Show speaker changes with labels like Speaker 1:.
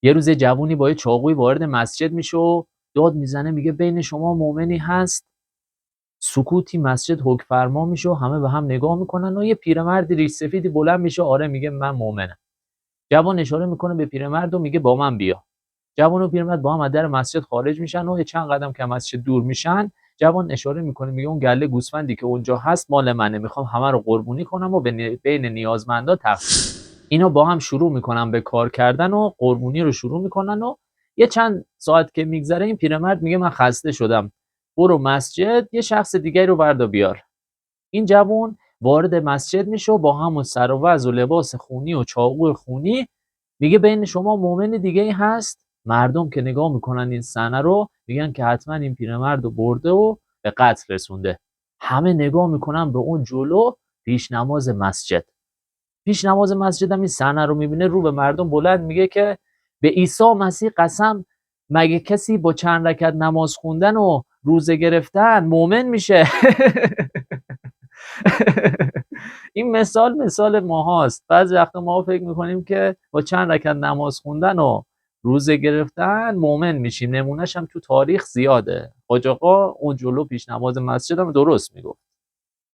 Speaker 1: یه روز جوونی با یه چاقوی وارد مسجد میشه و داد میزنه، میگه بین شما مؤمنی هست؟ سکوتی مسجد حکم فرما میشه و همه به هم نگاه میکنن و یه پیرمرد ریش سفیدی بلند میشه، آره میگه من مؤمنم. جوان اشاره میکنه به پیرمرد و میگه با من بیا. جوان و پیرمرد با هم از در مسجد خارج میشن و چند قدم که مسجد دور میشن، جوان اشاره میکنه میگه اون گله گوسفندی که اونجا هست مال منه، میخوام همه رو قربونی کنم و بین نیازمندا تقسیم. اینا با هم شروع میکنن به کار کردن و قربونی رو شروع میکنن و یه چند ساعت که میگذره این پیرمرد میگه من خسته شدم، برو مسجد یه شخص دیگه رو بردا بیار. این جوون وارد مسجد میشه و با همون سر و وضع و لباس خونی و چاقو خونی میگه بین شما مؤمن دیگه ای هست؟ مردم که نگاه میکنن این صحنه رو میگن که حتما این پیرمرد رو برده و به قتل رسونده. همه نگاه میکنن به اون جلو پیش نماز مسجد. پیش نماز مسجد هم این صحنه رو میبینه، رو به مردم بلند میگه که به عیسی مسیح قسم، مگه کسی با چند رکعت نماز خوندن و روزه گرفتن مؤمن میشه؟ این مثال ماهاست. بعضی وقتا ما فکر میکنیم که با چند رکعت نماز خوندن و روزه گرفتن مؤمن میشیم. نمونهش هم تو تاریخ زیاده. حاج آقا اون جلو پیش نماز مسجد هم درست میگفت.